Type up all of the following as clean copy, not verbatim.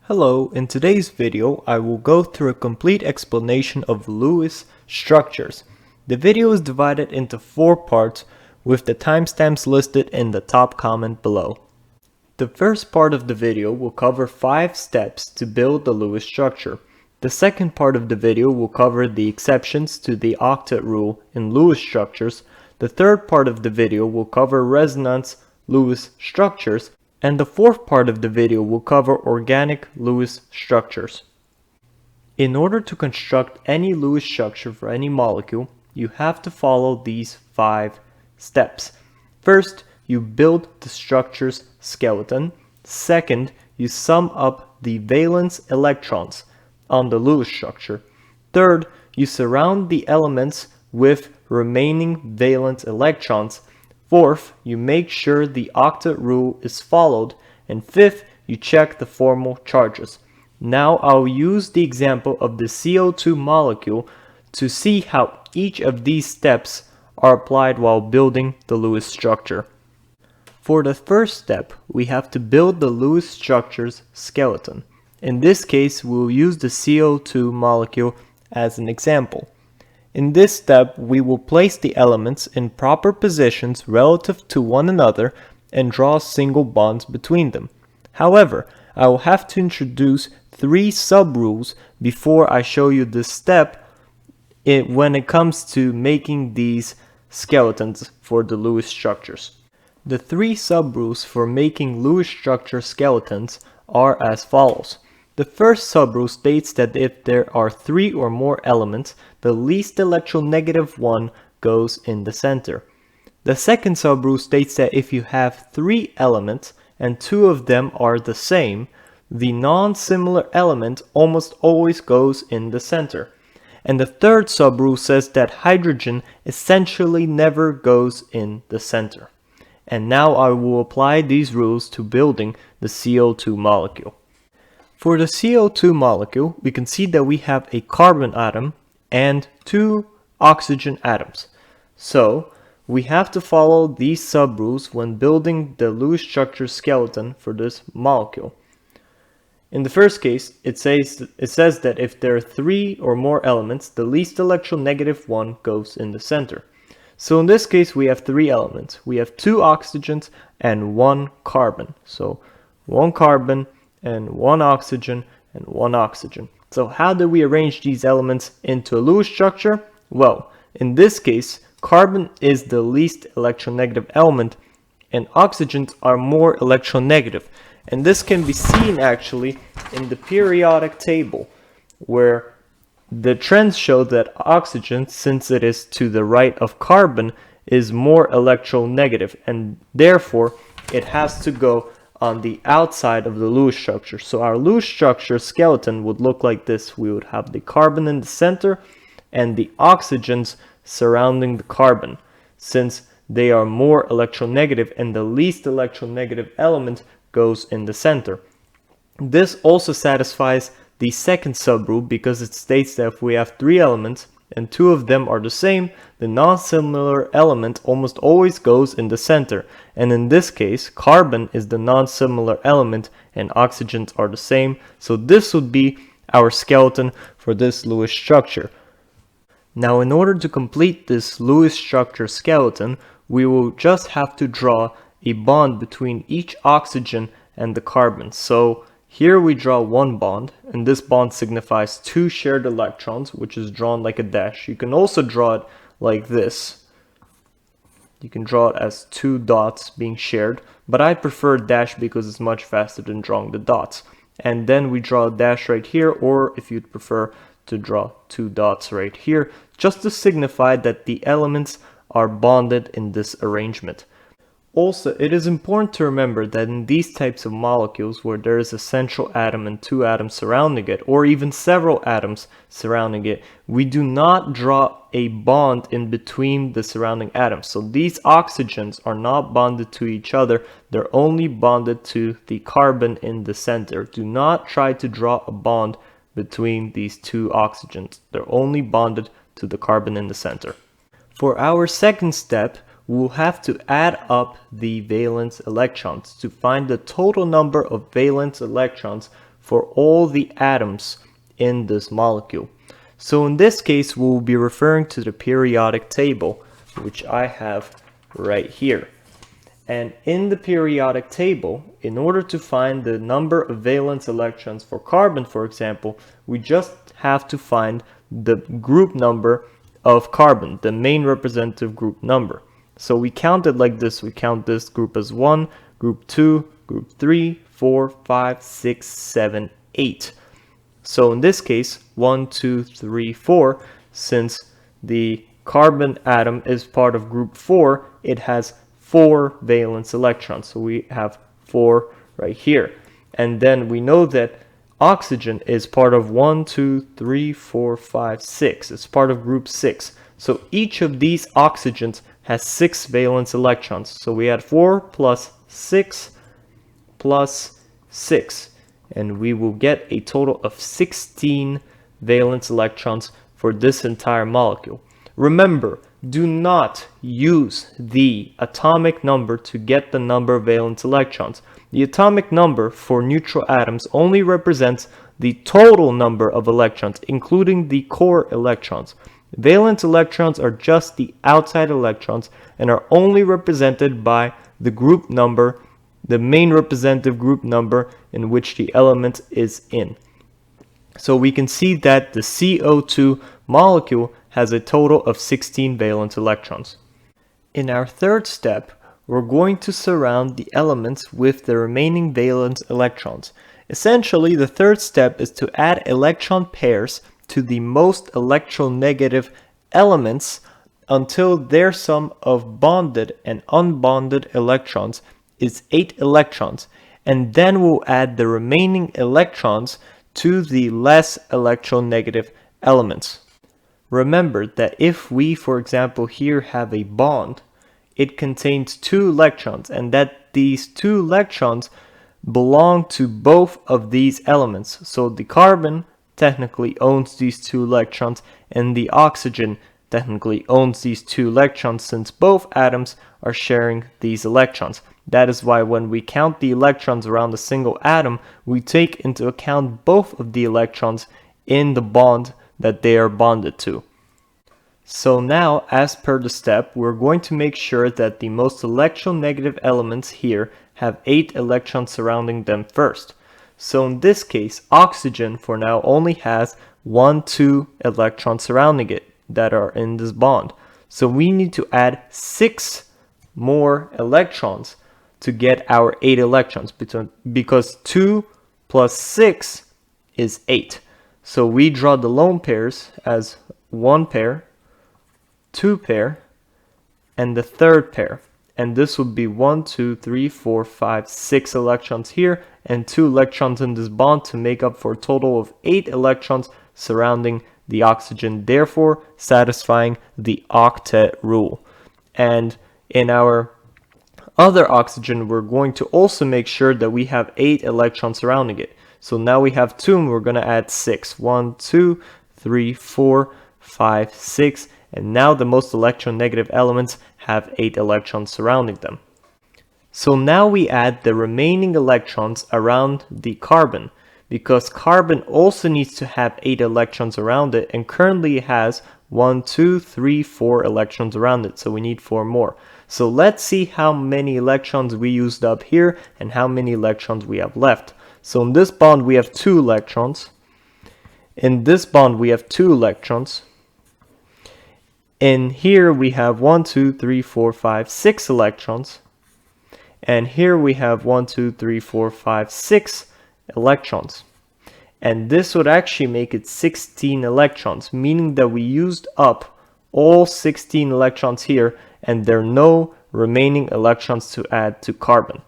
Hello, in today's video I will go through a complete explanation of Lewis structures. The video is divided into 4 parts with the timestamps listed in the top comment below. The first part of the video will cover 5 steps to build the Lewis structure. The second part of the video will cover the exceptions to the octet rule in Lewis structures. The third part of the video will cover resonance Lewis structures. And the fourth part of the video will cover organic Lewis structures. In order to construct any Lewis structure for any molecule, you have to follow these 5 steps. First, you build the structure's skeleton. Second, you sum up the valence electrons on the Lewis structure. Third, you surround the elements with remaining valence electrons. Fourth, you make sure the octet rule is followed. And fifth, you check the formal charges. Now I'll use the example of the CO2 molecule to see how each of these steps are applied while building the Lewis structure. For the first step, we have to build the Lewis structure's skeleton. In this case, we'll use the CO2 molecule as an example. In this step, we will place the elements in proper positions relative to one another and draw single bonds between them. However, I will have to introduce 3 sub-rules before I show you this step when it comes to making these skeletons for the Lewis structures. The 3 sub-rules for making Lewis structure skeletons are as follows. The first sub-rule states that if there are 3 or more elements, the least electronegative one goes in the center. The second sub-rule states that if you have 3 elements and 2 of them are the same, the non-similar element almost always goes in the center. And the third sub-rule says that hydrogen essentially never goes in the center. And now I will apply these rules to building the CO2 molecule. For the CO2 molecule, we can see that we have a carbon atom and 2 oxygen atoms. So, we have to follow these sub-rules when building the Lewis structure skeleton for this molecule. In the first case, it says that if there are 3 or more elements, the least electronegative one goes in the center. So in this case, we have 3 elements. We have 2 oxygens and 1 carbon. So, 1 carbon and 1 oxygen and 1 oxygen. So how do we arrange these elements into a Lewis structure? Well, in this case, carbon is the least electronegative element and oxygens are more electronegative. And this can be seen actually in the periodic table where the trends show that oxygen, since it is to the right of carbon, is more electronegative and therefore it has to go on the outside of the Lewis structure. So our Lewis structure skeleton would look like this. We would have the carbon in the center and the oxygens surrounding the carbon, since they are more electronegative and the least electronegative element goes in the center. This also satisfies the second sub-rule because it states that if we have 3 elements and 2 of them are the same, the non-similar element almost always goes in the center. And in this case, carbon is the non-similar element and oxygens are the same. So this would be our skeleton for this Lewis structure. Now in order to complete this Lewis structure skeleton, we will just have to draw a bond between each oxygen and the carbon. So here we draw 1 bond, and this bond signifies 2 shared electrons, which is drawn like a dash. You can also draw it like this. You can draw it as 2 dots being shared, but I prefer dash because it's much faster than drawing the dots. And then we draw a dash right here, or if you'd prefer to draw 2 dots right here, just to signify that the elements are bonded in this arrangement. Also, it is important to remember that in these types of molecules where there is a central atom and 2 atoms surrounding it, or even several atoms surrounding it, we do not draw a bond in between the surrounding atoms. So these oxygens are not bonded to each other, they're only bonded to the carbon in the center. Do not try to draw a bond between these 2 oxygens, they're only bonded to the carbon in the center. For our second step, we'll have to add up the valence electrons to find the total number of valence electrons for all the atoms in this molecule. So in this case, we'll be referring to the periodic table, which I have right here. And in the periodic table, in order to find the number of valence electrons for carbon, for example, we just have to find the group number of carbon, the main representative group number. So we count it like this. We count this group as 1, group 2, group 3, 4, 5, 6, 7, 8. So in this case, 1, 2, 3, 4, since the carbon atom is part of group 4, it has 4 valence electrons. So we have 4 right here. And then we know that oxygen is part of 1, 2, 3, 4, 5, 6. It's part of group 6. So each of these oxygens has 6 valence electrons. So we add 4 plus 6 plus 6. And we will get a total of 16 valence electrons for this entire molecule. Remember, do not use the atomic number to get the number of valence electrons. The atomic number for neutral atoms only represents the total number of electrons, including the core electrons. Valence electrons are just the outside electrons and are only represented by the group number, the main representative group number in which the element is in. So we can see that the CO2 molecule has a total of 16 valence electrons. In our third step, we're going to surround the elements with the remaining valence electrons. Essentially, the third step is to add electron pairs to the most electronegative elements until their sum of bonded and unbonded electrons is 8 electrons, and then we'll add the remaining electrons to the less electronegative elements. Remember that if we, for example, here have a bond, it contains 2 electrons, and that these 2 electrons belong to both of these elements. So the carbon technically owns these 2 electrons, and the oxygen technically owns these 2 electrons, since both atoms are sharing these electrons. That is why when we count the electrons around a single atom, we take into account both of the electrons in the bond that they are bonded to. So now, as per the step, we're going to make sure that the most electronegative elements here have 8 electrons surrounding them first. So in this case, oxygen for now only has 1, 2 electrons surrounding it that are in this bond. So we need to add 6 more electrons to get our 8 electrons, because 2 plus 6 is 8. So we draw the lone pairs as 1 pair, 2 pair, and the third pair. And this would be 1, 2, 3, 4, 5, 6 electrons here, and 2 electrons in this bond to make up for a total of 8 electrons surrounding the oxygen, therefore satisfying the octet rule. And in our other oxygen, we're going to also make sure that we have 8 electrons surrounding it. So now we have 2, and we're going to add 6. 1, 2, 3, 4, 5, 6. And now the most electronegative elements have 8 electrons surrounding them. So now we add the remaining electrons around the carbon, because carbon also needs to have 8 electrons around it, and currently it has 1, 2, 3, 4 electrons around it, so we need 4 more. So let's see how many electrons we used up here and how many electrons we have left. So in this bond we have 2 electrons. In this bond we have 2 electrons. In here we have 1, 2, 3, 4, 5, 6 electrons. And here we have 1, 2, 3, 4, 5, 6 electrons. And this would actually make it 16 electrons, meaning that we used up all 16 electrons here, and there are no remaining electrons to add to carbon.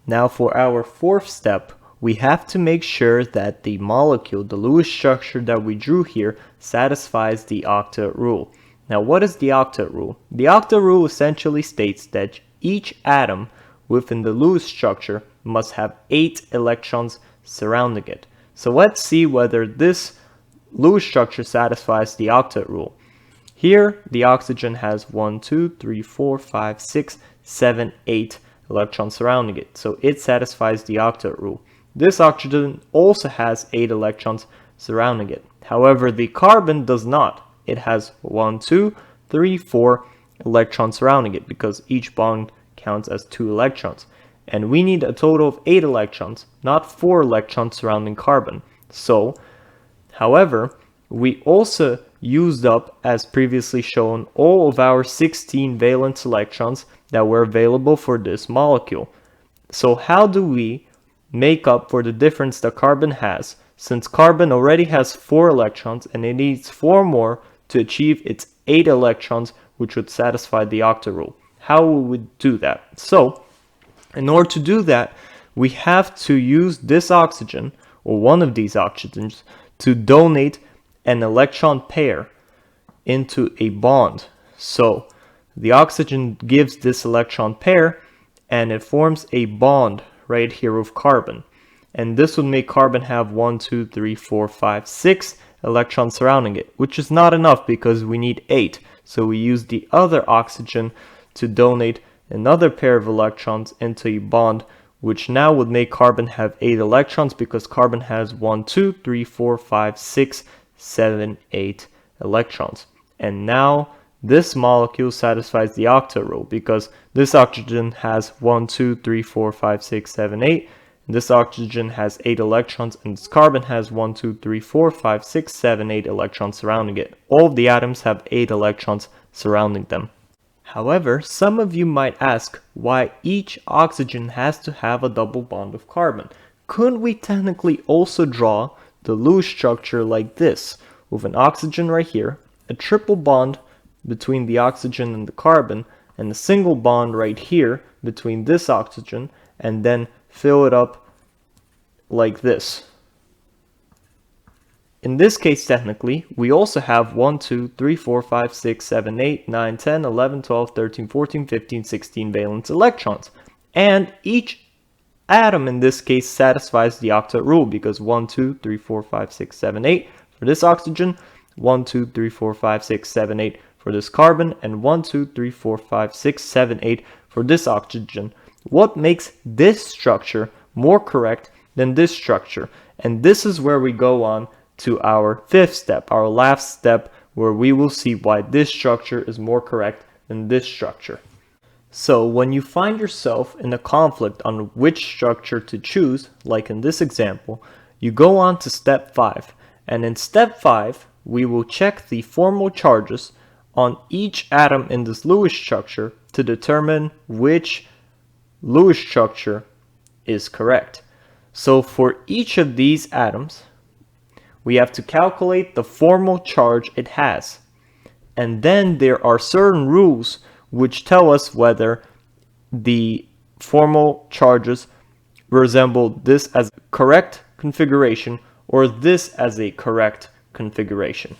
Now for our fourth step, we have to make sure that the molecule, the Lewis structure that we drew here, satisfies the octet rule. Now what is the octet rule? The octet rule essentially states that each atom within the Lewis structure must have 8 electrons surrounding it. So let's see whether this Lewis structure satisfies the octet rule. Here the oxygen has 1, 2, 3, 4, 5, 6, 7, 8 electrons surrounding it. So it satisfies the octet rule. this oxygen also has 8 electrons surrounding it. However, the carbon does not. It has 1, 2, 3, 4 electrons surrounding it because each bond counts as 2 electrons. And we need a total of 8 electrons, not 4 electrons surrounding carbon. So, however, we also used up, as previously shown, all of our 16 valence electrons that were available for this molecule. So how do we make up for the difference that carbon has, since carbon already has 4 electrons and it needs 4 more to achieve its 8 electrons, which would satisfy the octet rule? How will we do that? So, in order to do that, we have to use this oxygen, or one of these oxygens, to donate an electron pair into a bond. So the oxygen gives this electron pair and it forms a bond right here with carbon. And this would make carbon have 1, 2, 3, 4, 5, 6 electrons surrounding it, which is not enough because we need 8. So we use the other oxygen to donate another pair of electrons into a bond, which now would make carbon have 8 electrons because carbon has 1, 2, 3, 4, 5, 6, 7, 8 electrons. And now this molecule satisfies the octet rule because this oxygen has 1, 2, 3, 4, 5, 6, 7, 8. And this oxygen has 8 electrons and this carbon has 1, 2, 3, 4, 5, 6, 7, 8 electrons surrounding it. All of the atoms have 8 electrons surrounding them. However, some of you might ask why each oxygen has to have a double bond with carbon. Couldn't we technically also draw the Lewis structure like this, with an oxygen right here, a triple bond between the oxygen and the carbon, and a single bond right here between this oxygen, and then fill it up like this? In this case, technically, we also have 1, 2, 3, 4, 5, 6, 7, 8, 9, 10, 11, 12, 13, 14, 15, 16 valence electrons. And each atom in this case satisfies the octet rule because 1, 2, 3, 4, 5, 6, 7, 8 for this oxygen, 1, 2, 3, 4, 5, 6, 7, 8 for this carbon, and 1, 2, 3, 4, 5, 6, 7, 8 for this oxygen. What makes this structure more correct than this structure? And this is where we go on to our 5th step, our last step, where we will see why this structure is more correct than this structure. So when you find yourself in a conflict on which structure to choose, like in this example, you go on to step 5. And in step 5, we will check the formal charges on each atom in this Lewis structure to determine which Lewis structure is correct. So for each of these atoms, we have to calculate the formal charge it has. And then there are certain rules which tell us whether the formal charges resemble this as a correct configuration or this as a correct configuration.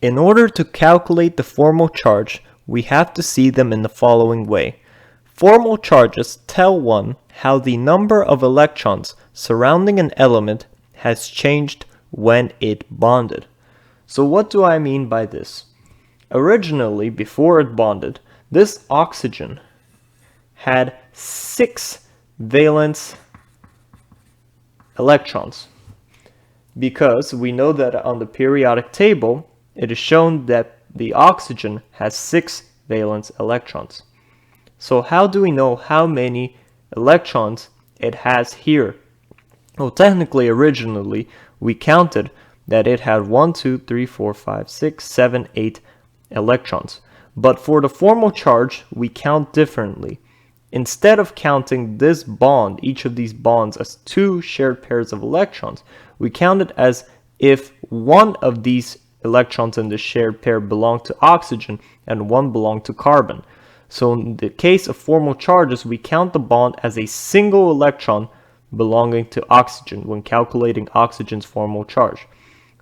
In order to calculate the formal charge, we have to see them in the following way. Formal charges tell one how the number of electrons surrounding an element has changed when it bonded. So what do I mean by this? Originally, before it bonded, this oxygen had 6 valence electrons, because we know that on the periodic table it is shown that the oxygen has 6 valence electrons. So how do we know how many electrons it has here? Well, technically, originally, we counted that it had 1, 2, 3, 4, 5, 6, 7, 8 electrons. But for the formal charge, we count differently. Instead of counting this bond, each of these bonds, as 2 shared pairs of electrons, we count it as if one of these electrons in the shared pair belonged to oxygen and one belonged to carbon. So in the case of formal charges, we count the bond as a single electron belonging to oxygen when calculating oxygen's formal charge.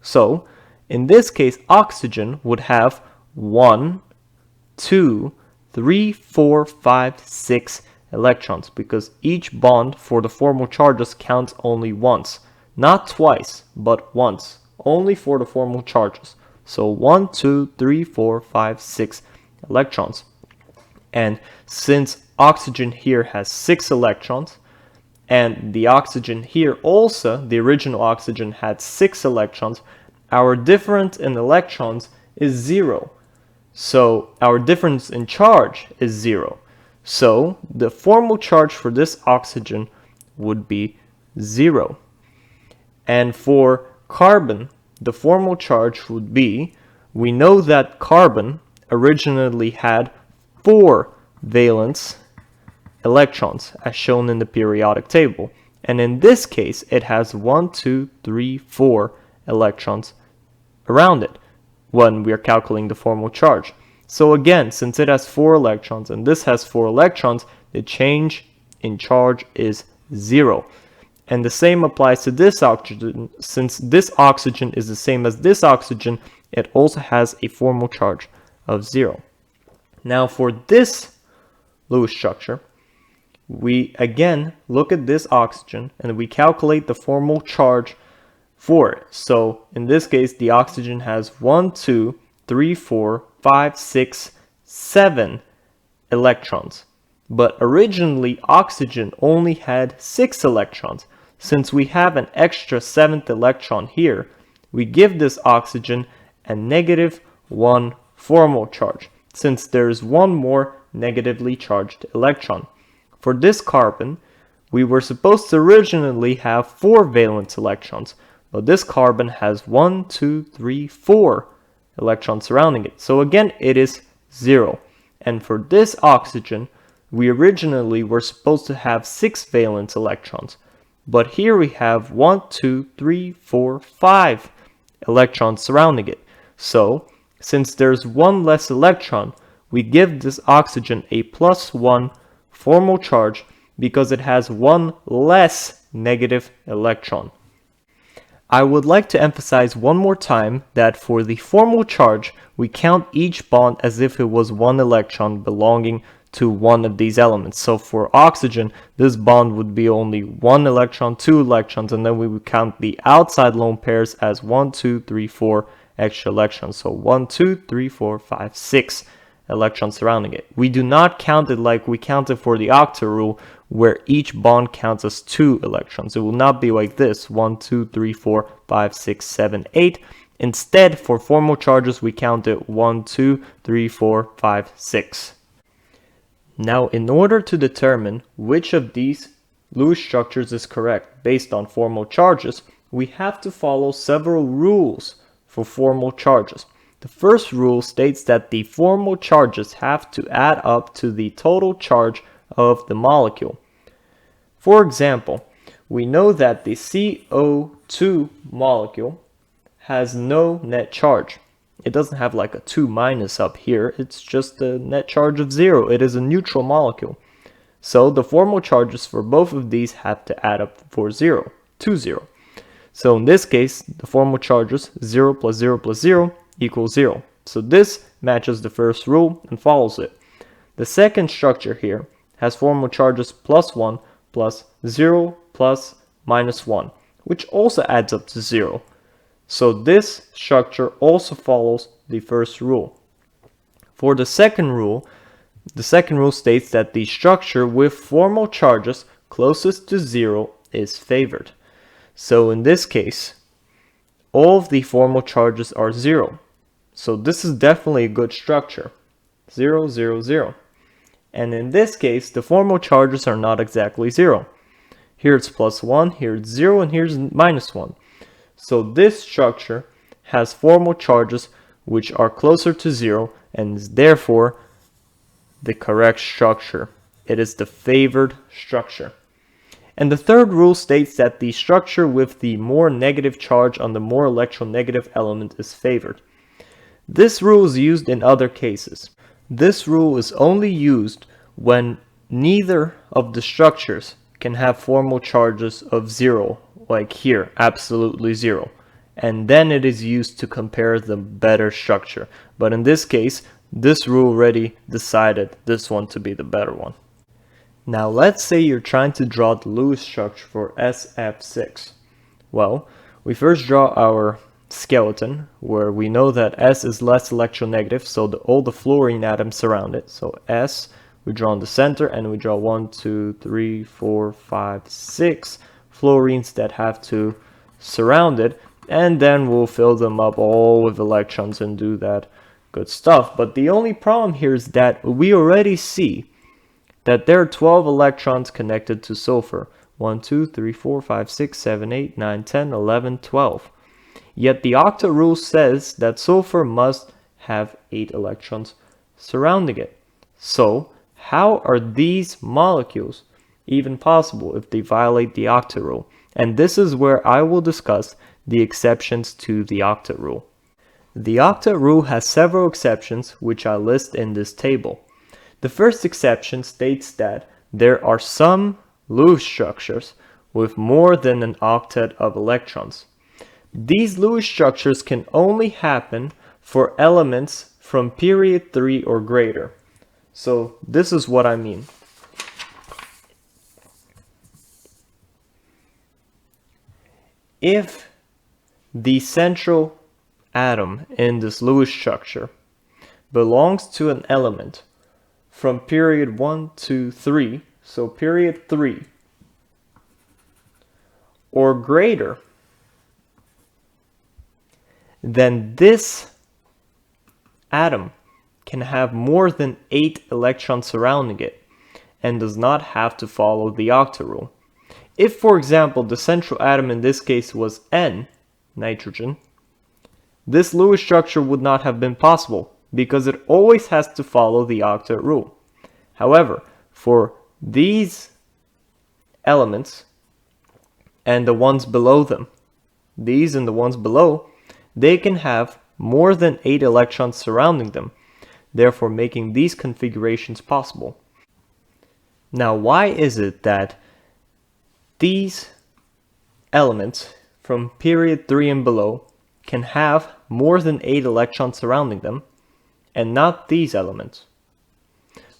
So in this case, oxygen would have 1, 2, 3, 4, 5, 6 electrons, because each bond for the formal charges counts only once. Not twice, but once. Only for the formal charges. So 1, 2, 3, 4, 5, 6 electrons. And since oxygen here has 6 electrons, and the oxygen here also, the original oxygen had 6 electrons, our difference in electrons is 0. So our difference in charge is 0. So the formal charge for this oxygen would be 0. And for carbon, the formal charge would be, we know that carbon originally had 4 valence electrons as shown in the periodic table, and in this case it has 1, 2, 3, 4 electrons around it when we are calculating the formal charge. So again, since it has 4 electrons and this has 4 electrons, the change in charge is 0. And the same applies to this oxygen. Since this oxygen is the same as this oxygen, it also has a formal charge of 0. Now for this Lewis structure, we again look at this oxygen and we calculate the formal charge for it. So in this case, the oxygen has 1, 2, 3, 4, 5, 6, 7 electrons. But originally, oxygen only had 6 electrons. Since we have an extra 7th electron here, we give this oxygen a -1 formal charge, since there's one more negatively charged electron. For this carbon, we were supposed to originally have 4 valence electrons, but this carbon has 1, 2, 3, 4 electrons surrounding it. So again, it is 0. And for this oxygen, we originally were supposed to have 6 valence electrons, but here we have 1, 2, 3, 4, 5 electrons surrounding it. So, since there's one less electron, we give this oxygen a +1 formal charge because it has one less negative electron. I would like to emphasize one more time that for the formal charge, we count each bond as if it was one electron belonging to one of these elements. So for oxygen, this bond would be only 1 electron, 2 electrons, and then we would count the outside lone pairs as 1, 2, 3, 4 extra electrons. So 1, 2, 3, 4, 5, 6 electrons surrounding it. We do not count it like we counted for the octet rule, where each bond counts as 2 electrons. It will not be like this, 1, 2, 3, 4, 5, 6, 7, 8. Instead, for formal charges, we count it 1, 2, 3, 4, 5, 6. Now, in order to determine which of these Lewis structures is correct based on formal charges, we have to follow several rules for formal charges. The first rule states that the formal charges have to add up to the total charge of the molecule. For example, we know that the CO2 molecule has no net charge. It doesn't have like a 2- up here, it's just a net charge of 0. It is a neutral molecule. So the formal charges for both of these have to add up to 0. So in this case, the formal charges 0 plus 0 plus 0 equals 0. So this matches the first rule and follows it. The second structure here has formal charges +1 plus 0 plus -1, which also adds up to 0. So this structure also follows the first rule. For the second rule states that the structure with formal charges closest to 0 is favored. So in this case, all of the formal charges are 0. So this is definitely a good structure. 0, 0, 0. And in this case, the formal charges are not exactly 0. Here it's +1, here it's 0, and here's -1. So this structure has formal charges which are closer to 0 and is therefore the correct structure. It is the favored structure. And the third rule states that the structure with the more negative charge on the more electronegative element is favored. This rule is used in other cases. This rule is only used when neither of the structures can have formal charges of 0, like here, absolutely 0. And then it is used to compare the better structure. But in this case, this rule already decided this one to be the better one. Now let's say you're trying to draw the Lewis structure for SF6. Well, we first draw our skeleton, where we know that S is less electronegative, so all the fluorine atoms surround it. So S we draw in the center, and we draw 1, 2, 3, 4, 5, 6 fluorines that have to surround it, and then we'll fill them up all with electrons and do that good stuff. But the only problem here is that we already see that there are 12 electrons connected to sulfur. 1, 2, 3, 4, 5, 6, 7, 8, 9, 10, 11, 12. Yet the Octet rule says that sulfur must have 8 electrons surrounding it. So how are these molecules even possible if they violate the Octet rule? And this is where I will discuss the exceptions to the Octet rule. The Octet rule has several exceptions which I list in this table. The first exception states that there are some Lewis structures with more than an octet of electrons. These Lewis structures can only happen for elements from period 3 or greater. So this is what I mean. If the central atom in this Lewis structure belongs to an element from period 1, 2, 3, so period 3 or greater, then this atom can have more than 8 electrons surrounding it and does not have to follow the Octet rule. If, for example, the central atom in this case was N, nitrogen, this Lewis structure would not have been possible because it always has to follow the Octet rule. However, for these elements and the ones below them, these and the ones below, they can have more than 8 electrons surrounding them, therefore making these configurations possible. Now, why is it that these elements from period 3 and below can have more than 8 electrons surrounding them and not these elements?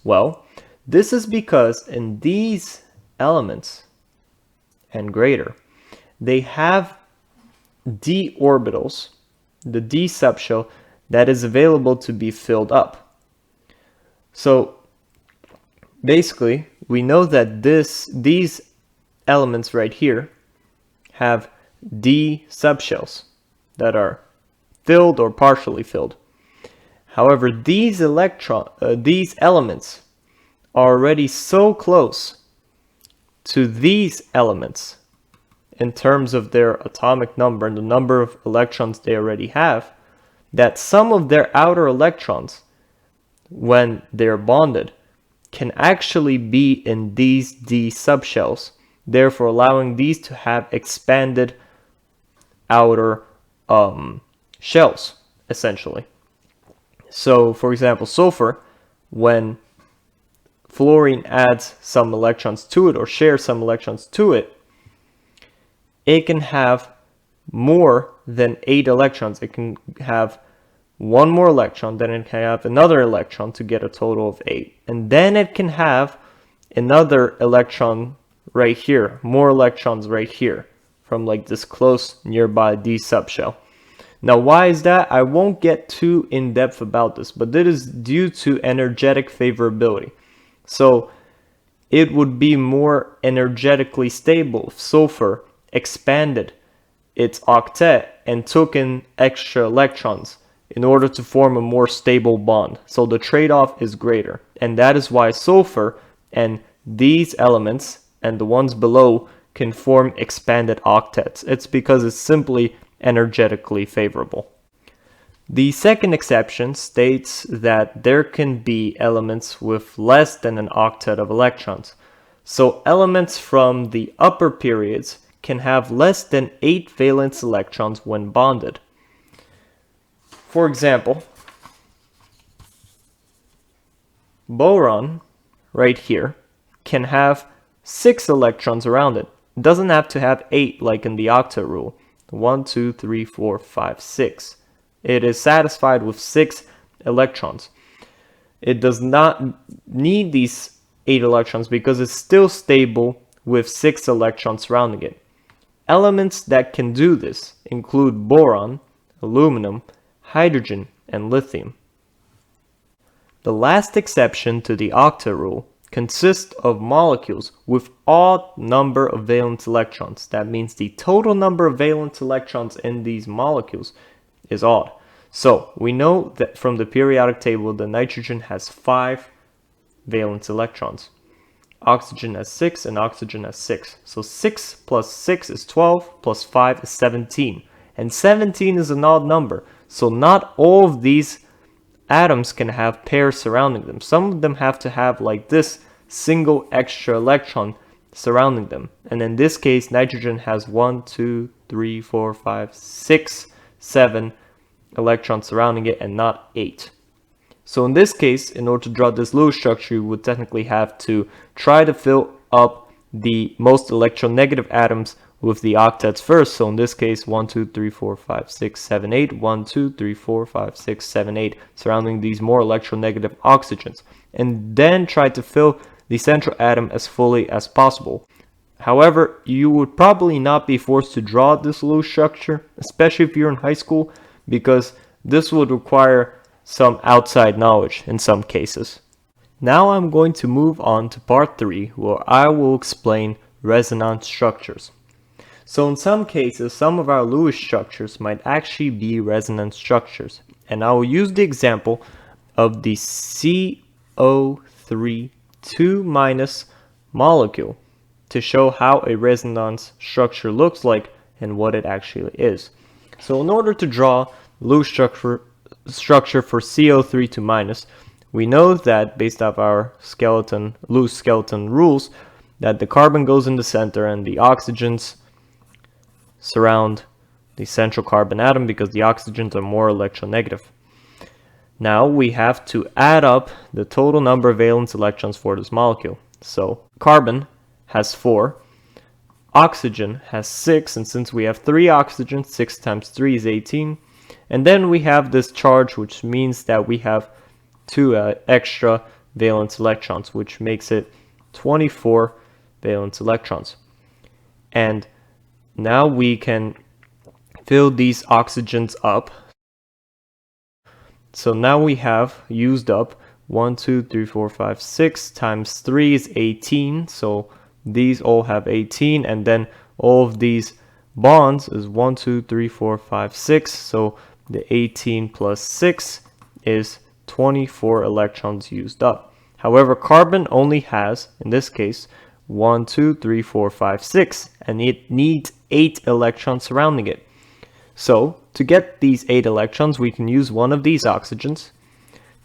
Well, this is because in these elements and greater, they have d orbitals, the d subshell, that is available to be filled up. So basically, we know that these elements right here have d subshells that are filled or partially filled. However, these elements are already so close to these elements in terms of their atomic number and the number of electrons they already have, that some of their outer electrons, when they're bonded, can actually be in these d subshells, therefore allowing these to have expanded outer shells, essentially. So, for example, sulfur, when fluorine adds some electrons to it or shares some electrons to it, it can have more than 8 electrons. It can have one more electron, then it can have another electron to get a total of 8. And then it can have another electron right here, more electrons right here, from like this close nearby d subshell. Now, why is that? I won't get too in-depth about this, but that is due to energetic favorability. So it would be more energetically stable if sulfur expanded its octet and took in extra electrons in order to form a more stable bond. So the trade-off is greater, and that is why sulfur and these elements and the ones below can form expanded octets. It's because it's simply energetically favorable. The second exception states that there can be elements with less than an octet of electrons. So elements from the upper periods can have less than 8 valence electrons when bonded. For example, boron, right here, can have 6 electrons around it. It doesn't have to have 8 like in the Octet rule. 1, 2, 3, 4, 5, 6. It is satisfied with 6 electrons. It does not need these 8 electrons because it's still stable with 6 electrons surrounding it. Elements that can do this include boron, aluminum, hydrogen, and lithium. The last exception to the octet rule consists of molecules with odd number of valence electrons. That means the total number of valence electrons in these molecules is odd. So we know that from the periodic table that nitrogen has 5 valence electrons. Oxygen has 6 and oxygen has 6. So 6 plus 6 is 12 plus 5 is 17. And 17 is an odd number. So not all of these atoms can have pairs surrounding them. Some of them have to have like this single extra electron surrounding them. And in this case, nitrogen has 1, 2, 3, 4, 5, 6, 7 electrons surrounding it and not 8. So in this case, in order to draw this Lewis structure, you would technically have to try to fill up the most electronegative atoms with the octets first. So in this case, 1, 2, 3, 4, 5, 6, 7, 8, 1, 2, 3, 4, 5, 6, 7, 8, surrounding these more electronegative oxygens. And then try to fill the central atom as fully as possible. However, you would probably not be forced to draw this Lewis structure, especially if you're in high school, because this would require some outside knowledge in some cases. Now I'm going to move on to part 3, where I will explain resonance structures. So in some cases, some of our Lewis structures might actually be resonance structures, and I will use the example of the CO3 2- molecule to show how a resonance structure looks like and what it actually is. So in order to draw Lewis structure for CO3 2-, we know that based off our Lewis skeleton rules that the carbon goes in the center and the oxygens surround the central carbon atom because the oxygens are more electronegative. Now we have to add up the total number of valence electrons for this molecule. So carbon has 4, oxygen has 6, and since we have 3 oxygens, 6 times 3 is 18. And then we have this charge, which means that we have 2 extra valence electrons, which makes it 24 valence electrons. And now we can fill these oxygens up. So now we have used up 1, 2, 3, 4, 5, 6 times 3 is 18. So these all have 18, and then all of these bonds is 1, 2, 3, 4, 5, 6. So the 18 plus 6 is 24 electrons used up. However, carbon only has, in this case, 1, 2, 3, 4, 5, 6, and it needs 8 electrons surrounding it. So, to get these 8 electrons, we can use one of these oxygens,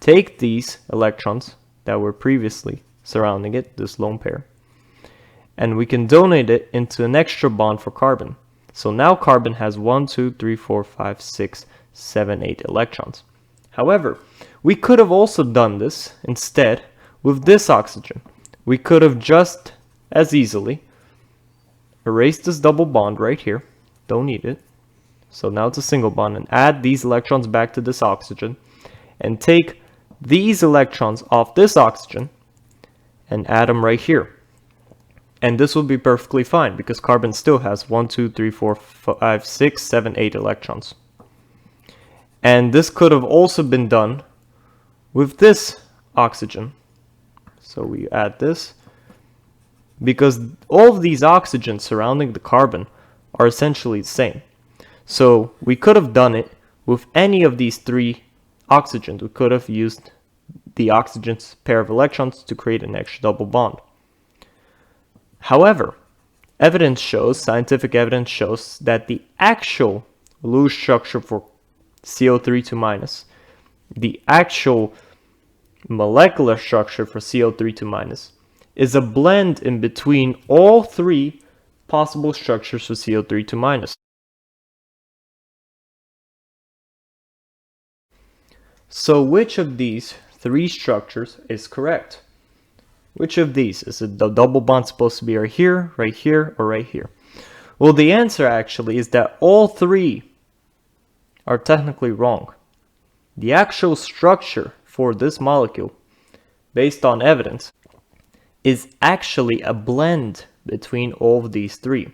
take these electrons that were previously surrounding it, this lone pair, and we can donate it into an extra bond for carbon. So now carbon has 1, 2, 3, 4, 5, 6, 7, 8 electrons. However, we could have also done this instead with this oxygen. We could have just as easily erased this double bond right here. Don't need it. So now it's a single bond, and add these electrons back to this oxygen and take these electrons off this oxygen and add them right here. And this will be perfectly fine because carbon still has 1, 2, 3, 4, 5, 6, 7, 8 electrons. And this could have also been done with this oxygen. So we add this because all of these oxygens surrounding the carbon are essentially the same. So we could have done it with any of these 3 oxygens. We could have used the oxygen's pair of electrons to create an extra double bond. However, scientific evidence shows that the actual Lewis structure for CO3 2-, the actual molecular structure for CO3 2-, is a blend in between all 3 possible structures for CO3 2-. So which of these 3 structures is correct? Which of these? Is it the double bond supposed to be right here, or right here? Well, the answer actually is that all 3 are technically wrong. The actual structure for this molecule, based on evidence, is actually a blend between all of these 3.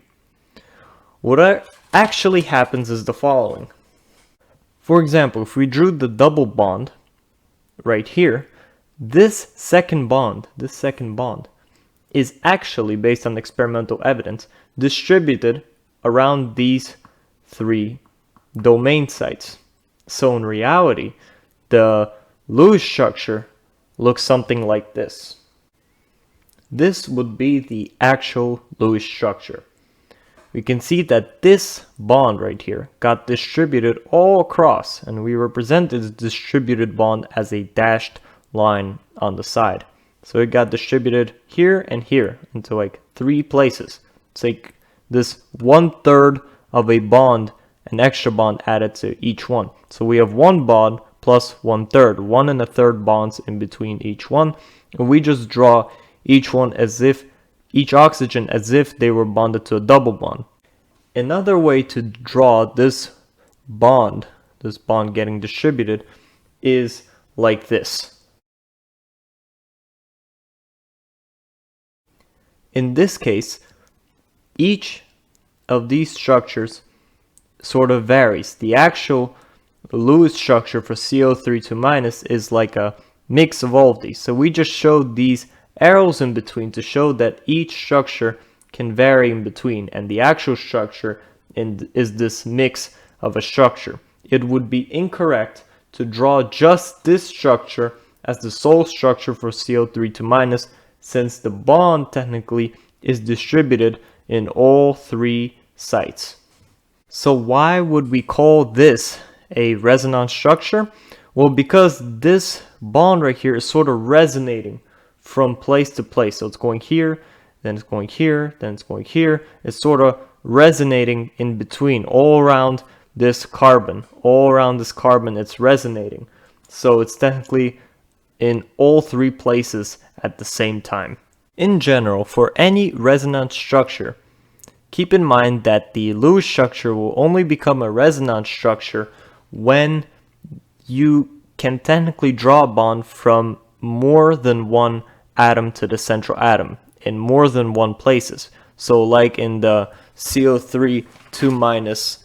What actually happens is the following. For example, if we drew the double bond right here, This second bond is actually, based on experimental evidence, distributed around these 3 domain sites. So in reality, the Lewis structure looks something like this. This would be the actual Lewis structure. We can see that this bond right here got distributed all across, and we represent this distributed bond as a dashed line on the side. So it got distributed here and here into like 3 places. It's like this 1/3 of a bond, an extra bond added to each one. So we have 1 bond plus 1/3, 1 1/3 bonds in between each one. And we just draw each one as if, each oxygen as if they were bonded to a double bond. Another way to draw this bond getting distributed, is like this. In this case, each of these structures sort of varies. The actual Lewis structure for CO3 is like a mix of all of these. So we just showed these arrows in between to show that each structure can vary in between, and the actual structure is this mix of a structure. It would be incorrect to draw just this structure as the sole structure for CO3 since the bond technically is distributed in all 3 sites. So why would we call this a resonance structure? Well, because this bond right here is sort of resonating from place to place. So it's going here, then it's going here, then it's going here. It's sort of resonating in between, all around this carbon. All around this carbon, it's resonating. So it's technically in all 3 places at the same time. In general, for any resonance structure, keep in mind that the Lewis structure will only become a resonance structure when you can technically draw a bond from more than one atom to the central atom in more than one places. So like in the CO3 2-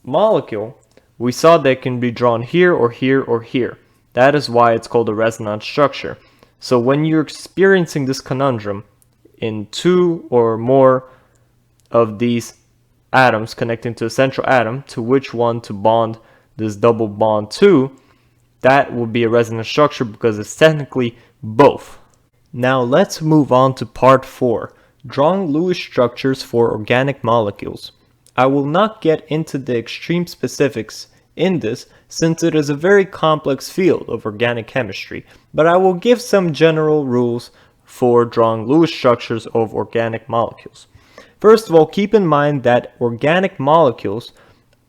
molecule, we saw that it can be drawn here or here or here. That is why it's called a resonance structure. So when you're experiencing this conundrum in 2 or more of these atoms connecting to a central atom, to which one to bond this double bond to, that would be a resonance structure because it's technically both. Now let's move on to part 4, drawing Lewis structures for organic molecules. I will not get into the extreme specifics in this since it is a very complex field of organic chemistry, but I will give some general rules for drawing Lewis structures of organic molecules. First of all, keep in mind that organic molecules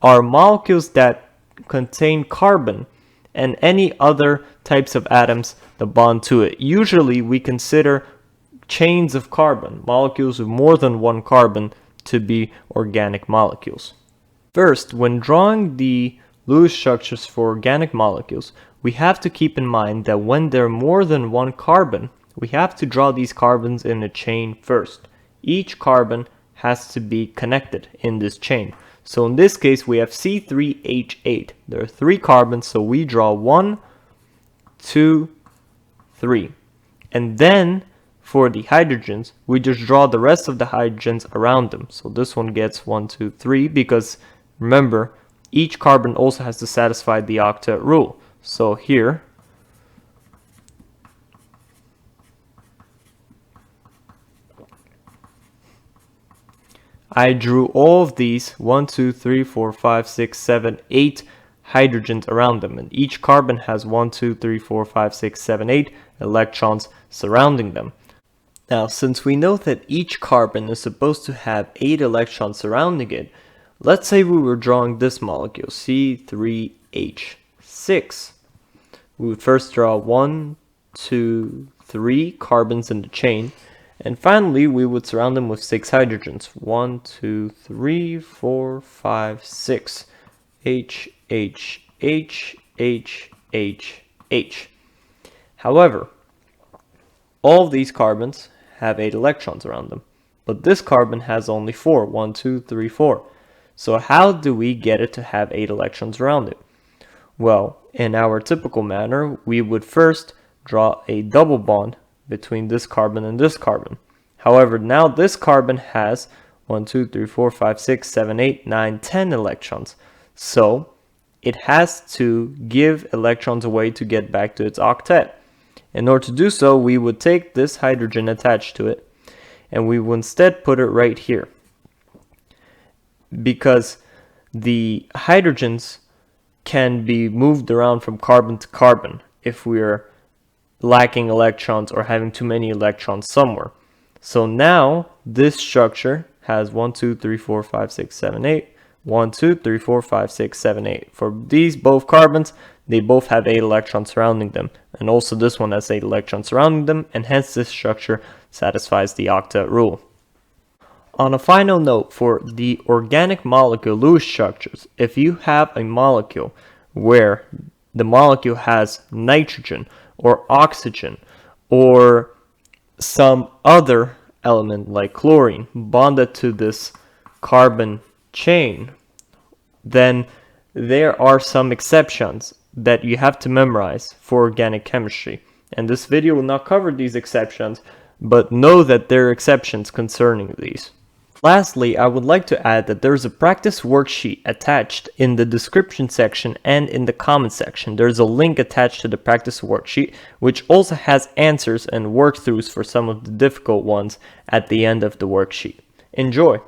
are molecules that contain carbon and any other types of atoms that bond to it. Usually we consider chains of carbon, molecules with more than one carbon, to be organic molecules. First, when drawing the Lewis structures for organic molecules, we have to keep in mind that when there are more than one carbon, we have to draw these carbons in a chain first. Each carbon has to be connected in this chain. So in this case, we have C3H8. There are 3 carbons, so we draw 1, 2, 3. And then for the hydrogens, we just draw the rest of the hydrogens around them. So this one gets 1, 2, 3 because remember, each carbon also has to satisfy the octet rule. So here, I drew all of these 1, 2, 3, 4, 5, 6, 7, 8 hydrogens around them, and each carbon has 1, 2, 3, 4, 5, 6, 7, 8 electrons surrounding them. Now, since we know that each carbon is supposed to have 8 electrons surrounding it, let's say we were drawing this molecule, C3H6. We would first draw 1, 2, 3 carbons in the chain, and finally we would surround them with 6 hydrogens. 1, 2, 3, 4, 5, 6. H, H, H, H, H, H. However, all of these carbons have 8 electrons around them, but this carbon has only 4. 1, 2, 3, 4. So how do we get it to have 8 electrons around it? Well, in our typical manner, we would first draw a double bond between this carbon and this carbon. However, now this carbon has 1, 2, 3, 4, 5, 6, 7, 8, 9, 10 electrons. So it has to give electrons away to get back to its octet. In order to do so, we would take this hydrogen attached to it, and we will instead put it right here, because the hydrogens can be moved around from carbon to carbon if we're lacking electrons or having too many electrons somewhere. So now this structure has 1, 2, 3, 4, 5, 6, 7, 8. 1, 2, 3, 4, 5, 6, 7, 8. For these both carbons, they both have 8 electrons surrounding them. And also this one has 8 electrons surrounding them, and hence this structure satisfies the octet rule. On a final note, for the organic molecule Lewis structures, if you have a molecule where the molecule has nitrogen or oxygen or some other element like chlorine bonded to this carbon chain, then there are some exceptions that you have to memorize for organic chemistry. And this video will not cover these exceptions, but know that there are exceptions concerning these. Lastly, I would like to add that there is a practice worksheet attached in the description section and in the comment section. There's a link attached to the practice worksheet, which also has answers and workthroughs for some of the difficult ones at the end of the worksheet. Enjoy!